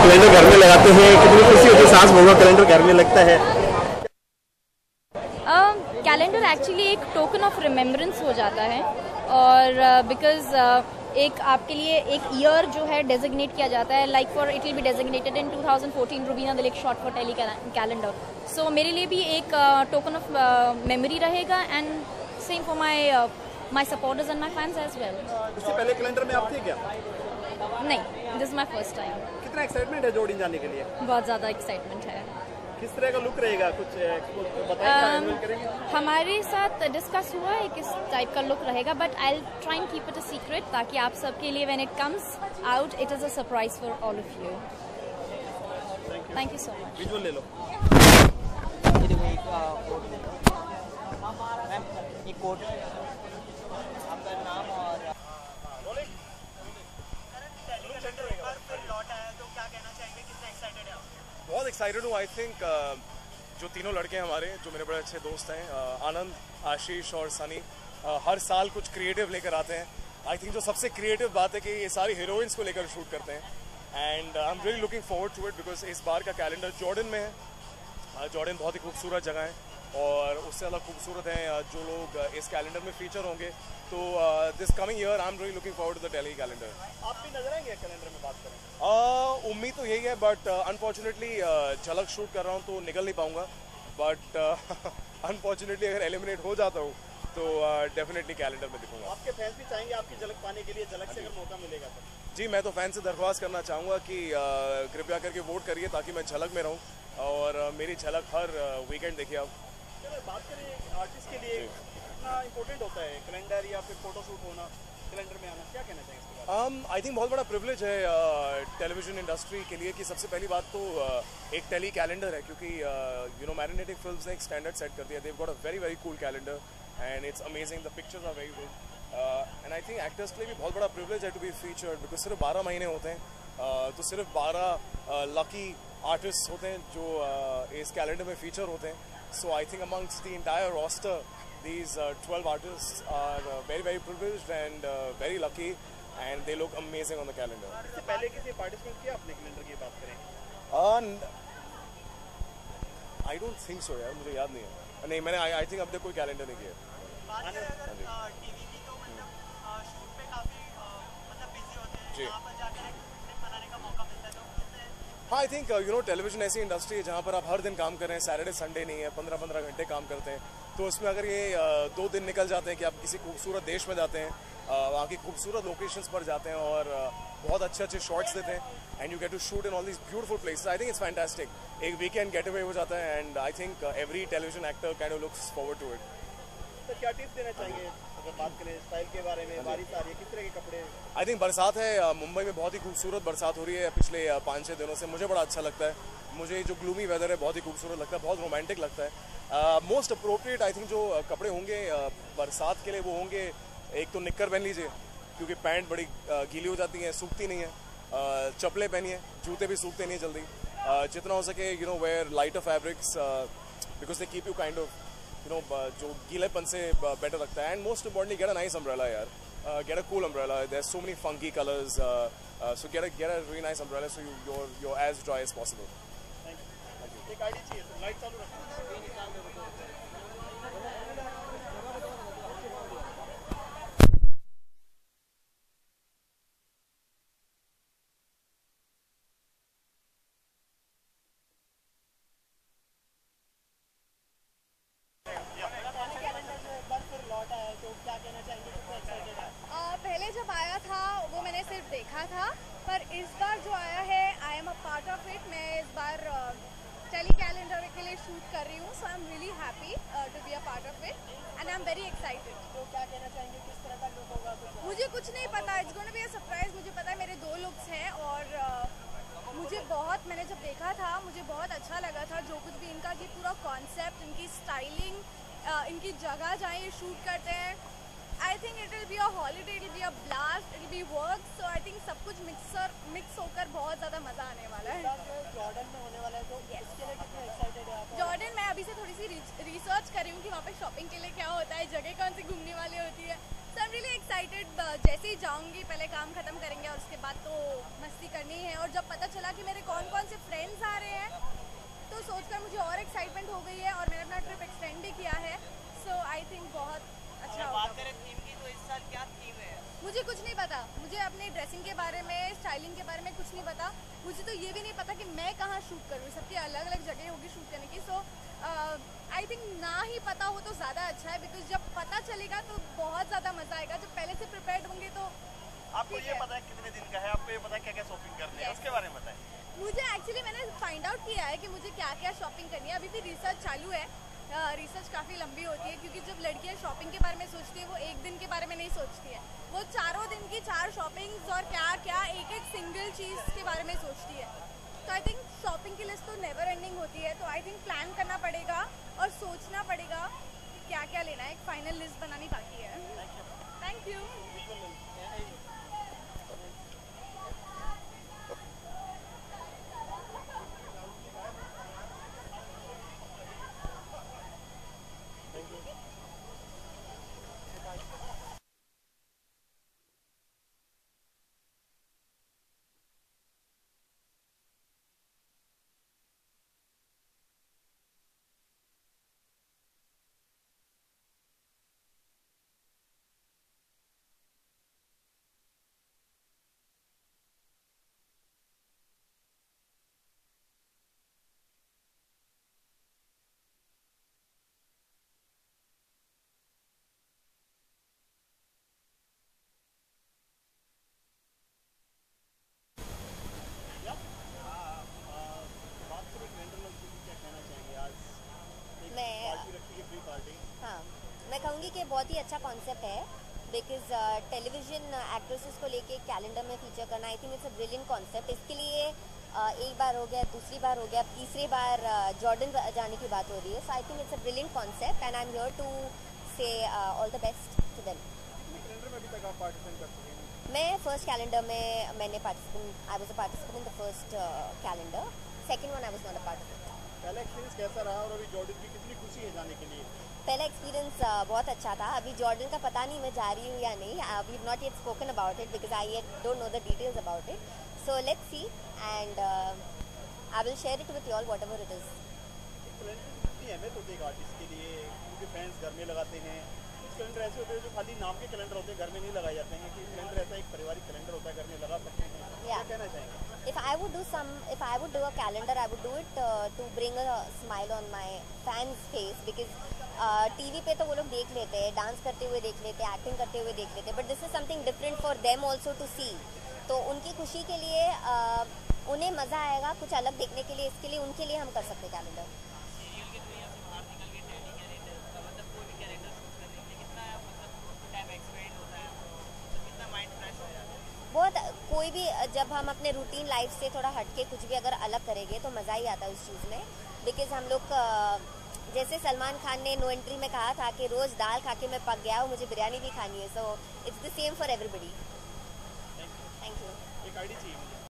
Calendar घर में लगाते हैं, कितनी खुशी होती है, सांस भरना कैलेंडर घर में लगता है? कैलेंडर एक्चुअली एक टोकन ऑफ रिमेम्बरेंस हो जाता है और बिकॉज एक आपके लिए एक ईयर जो है डेजिग्नेट किया जाता है, like for it will be designated in 2014 Rubina Dilaik shot for टेली कैलेंडर. सो मेरे लिए भी एक टोकन ऑफ मेमोरी रहेगा and same for my supporters and my fans as well. इससे पहले कैलेंडर में आप थे क्या? नहीं, this is my first time. कितना एक्साइटमेंट है जोड़ीन जाने के लिए? बहुत ज़्यादा एक्साइटमेंट है. किस तरह का लुक रहेगा, कुछ बताइए. हमारे साथ डिस्कस हुआ है किस टाइप का लुक रहेगा, but I will try and keep it a secret ताकि आप सबके लिए when it comes out it is a surprise for all of you. Thank you so much. Visual ले लो. कोट आपका नाम और बहुत एक्साइटेड हूँ. आई थिंक जो तीनों लड़के हैं हमारे, जो मेरे बड़े अच्छे दोस्त हैं, आनंद, आशीष और सनी, हर साल कुछ क्रिएटिव लेकर आते हैं. आई थिंक जो सबसे क्रिएटिव बात है कि ये सारी हीरोइंस को लेकर शूट करते हैं and I am really looking forward to it because इस बार का कैलेंडर जॉर्डन में है. जॉर्डन बहुत ही खूबसूरत जगह है और उससे अलग खूबसूरत हैं जो लोग इस कैलेंडर में फीचर होंगे. तो this coming year I am really looking forward to the Delhi calendar. आप भी नजर आएंगे कैलेंडर में बात करें? उम्मीद तो यही है बट अनफॉर्चुनेटली झलक शूट कर रहा हूँ तो निकल नहीं पाऊंगा. बट अनफॉर्चुनेटली अगर एलिमिनेट हो जाता हूँ तो डेफिनेटली कैलेंडर में दिखूंगा. आपके फैंस भी चाहेंगे आपकी झलक पाने के लिए, झलक से अगर मौका मिलेगा तो? जी, मैं तो फैन से दरख्वास्त करना चाहूँगा कि कृपया करके वोट करिए ताकि मैं झलक में रहूँ और मेरी झलक हर वीकेंड देखिए आप. चलो बात करें आर्टिस्ट के लिए कितना इम्पोर्टेंट होता है कैलेंडर या फिर फोटोशूट होना, कैलेंडर में आना, क्या कहना चाहिए इसके बारे में? आई थिंक बहुत बड़ा प्रिविलेज है टेलीविजन इंडस्ट्री के लिए कि सबसे पहली बात तो एक टेली कैलेंडर है क्योंकि यू नो मैग्नेटिक फिल्म्स ने एक स्टैंडर्ड सेट कर दिया. They've got a very very cool calendar and it's amazing. The pictures are very good and I think actors के लिए भी बहुत बड़ा प्रिविलेज है टू बी फीचर्ड बिकॉज सिर्फ 12 महीने होते हैं. तो सिर्फ 12 लकी आर्टिस्ट होते हैं जो इस कैलेंडर में फीचर होते हैं. So I think amongst the entire roster, these 12 artists are very very privileged and very lucky, and they look amazing on the calendar. इससे पहले किसी पार्टिसिपेंट किया आपने कैलेंडर की बात करें? I don't think so यार, मुझे याद नहीं है. नहीं, मैंने I think अब तक कोई कैलेंडर नहीं किया. टीवी तो मतलब शूट पे काफी मतलब बिजी होते हैं, जी. वहाँ पर जाकर बनाने का मौका मिलता है तो हाँ, I think you know television ऐसी इंडस्ट्री है जहाँ पर आप हर दिन काम कर रहे हैं. सैटरडे संडे नहीं है, 15-15 घंटे काम करते हैं. तो उसमें अगर ये 2 दिन निकल जाते हैं कि आप किसी खूबसूरत देश में जाते हैं, वहाँ की खूबसूरत लोकेशंस पर जाते हैं और बहुत अच्छे अच्छे शॉट्स देते हैं and you get to shoot in all these beautiful places. I think it's fantastic. एक वीकेंड गेट अवे हो जाता है and I think every television actor kind of looks forward to it. तो क्या टिप्स देना चाहिए अगर बात करें स्टाइल के बारे में? बारिश आ रही है, किस तरह के कपड़े? आई थिंक बरसात है, मुंबई में बहुत ही खूबसूरत बरसात हो रही है पिछले 5-6 दिनों से. मुझे बड़ा अच्छा लगता है. मुझे जो ग्लूमी वेदर है बहुत ही खूबसूरत लगता है, बहुत रोमांटिक लगता है. मोस्ट अप्रोप्रिएट आई थिंक जो कपड़े होंगे बरसात के लिए वो होंगे, एक तो निक्कर पहन लीजिए क्योंकि पैंट बड़ी गीली हो जाती हैं, सूखती नहीं है. चप्पलें पहनिए, जूते भी सूखते नहीं जल्दी. जितना हो सके you know wear lighter fabrics because they keep you kind of you know जो गीलेपन से बेटर रखता है. And most importantly get a nice umbrella यार. Get a cool umbrella. There's so many funky colors, so get a really nice umbrella so you're as dry as possible. Thank you. एक ID चाहिए sir, light चालू रखो. पहले जब आया था वो मैंने सिर्फ देखा था, पर इस बार जो आया है I am a part of it. मैं इस बार टेली कैलेंडर के लिए शूट कर रही हूँ, so I am really happy to be a part of it and I am very excited. तो क्या कहना चाहेंगे, किस तरह का लुक होगा? मुझे कुछ नहीं पता, it's gonna be a surprise. मुझे पता है मेरे 2 लुक्स हैं और मुझे बहुत, मैंने जब देखा था मुझे बहुत अच्छा लगा था जो कुछ भी इनका, कि पूरा कॉन्सेप्ट, इनकी स्टाइलिंग, इनकी जगह जहाँ ये शूट करते हैं. I think it will be a holiday, it will be a blast, it will B work. So I think सब कुछ मिक्स होकर बहुत ज़्यादा मज़ा आने वाला है. जॉर्डन में होने वाला है तो इसके लिए कितने एक्साइटेड है आप? जॉर्डन मैं अभी से थोड़ी सी रिसर्च कर रही हूँ कि वहाँ पे शॉपिंग के लिए क्या होता है, जगह कौन सी घूमने वाली होती है. So I am really excited. Excited, जैसे ही जाऊंगी पहले काम खत्म करेंगे और उसके बाद तो मस्ती करनी है। और जब पता चला कि मेरे कौन कौन से फ्रेंड्स आ रहे हैं तो सोचकर मुझे और एक्साइटमेंट हो गई है और मैंने अपना ट्रिप एक्सटेंड भी किया है। सो आई थिंक बहुत अच्छा जब होगा। बात करें थीम की तो इस साल क्या थीम है? मुझे कुछ नहीं पता, मुझे अपने ड्रेसिंग के बारे में, स्टाइलिंग के बारे में कुछ नहीं पता। मुझे तो ये भी नहीं पता कि मैं कहाँ शूट करूँ, सबकी अलग अलग जगह होगी शूट करने की। सो आई थिंक ना ही पता हो तो ज़्यादा अच्छा है, बिकॉज जब पता चलेगा तो बहुत ज़्यादा मज़ा आएगा। जब पहले से प्रिपेयर्ड होंगे तो आपको ये पता है कितने दिन का है, आपको ये पता है क्या क्या शॉपिंग करनी है, उसके बारे में बताएं। मुझे एक्चुअली मैंने फाइंड आउट किया है कि मुझे क्या क्या शॉपिंग करनी है। अभी भी रिसर्च चालू है। रिसर्च काफ़ी लंबी होती है क्योंकि जब लड़कियां शॉपिंग के बारे में सोचती है वो एक दिन के बारे में नहीं सोचती है, वो चारों दिन की 4 शॉपिंग्स और क्या क्या एक एक सिंगल चीज़ के बारे में सोचती है। तो आई थिंक शॉपिंग की लिस्ट तो नेवर एंडिंग होती है। तो आई थिंक प्लान करना पड़ेगा और सोचना पड़ेगा कि क्या क्या लेना है। एक फाइनल लिस्ट बनानी बाकी है। Thank you. बात करें कैलेंडर लॉन्च की, क्या कहना चाहेंगे? आज एक मैं पार्टी रखी है, फ्री पार्टी। हाँ, मैं कहूँगी कि बहुत ही अच्छा कॉन्सेप्ट है बिकॉज टेलीविजन एक्ट्रेसेस को लेके कैलेंडर में फीचर करना, आई think it's a brilliant concept. इसके लिए एक बार हो गया, दूसरी बार हो गया, तीसरी बार जॉर्डन जाने की बात हो रही है। So I think it's a brilliant concept and I am here to say all the best to them. Calendar में अभी तक आप पार्टिसिपेट कर चुके हैं? मैं फर्स्ट कैलेंडर में I was a participant in the first calendar, second one I was not a part of it. पहला एक्सपीरियंस कैसा रहा और अभी जॉर्डन की कितनी खुशी है जाने के लिए? पहला एक्सपीरियंस बहुत अच्छा था। अभी जॉर्डन का पता नहीं मैं जा रही हूँ या नहीं। We have not yet spoken about it because I don't know the details about it. So let's see and I will share it with you all whatever it is. Calendar की कितनी अहमियत होती है एक आर्टिस्ट के लिए? क्योंकि fans घर में लगाते हैं, कुछ कैलेंडर ऐसे होते हैं जो खाली नाम के कैलेंडर होते हैं, घर में नहीं लगाए जाते हैं। कि कैलेंडर ऐसा एक पारिवारिक कैलेंडर होता है, घर में लगा सकते हैं। क्या कहना चाहेंगे? If I would do a calendar, I would do it to bring a smile on my fans' face because TV पे तो वो लोग देख लेते हैं, डांस करते हुए देख लेते हैं, एक्टिंग करते हुए देख लेते हैं, but this is something different for them also to see. तो उनकी खुशी के लिए उन्हें मज़ा आएगा कुछ अलग देखने के लिए, इसके लिए उनके लिए हम कर सकते हैं कैलेंडर। बहुत कोई भी जब हम अपने रूटीन लाइफ से थोड़ा हटके कुछ भी अगर अलग करेंगे तो मज़ा ही आता है उस चीज़ में। बिकॉज हम लोग जैसे सलमान खान ने नो एंट्री में कहा था कि रोज़ दाल खा के मैं पक गया हूँ, मुझे बिरयानी भी खानी है। So it's the same for everybody. Thank you. एक आईडी चाहिए मुझे।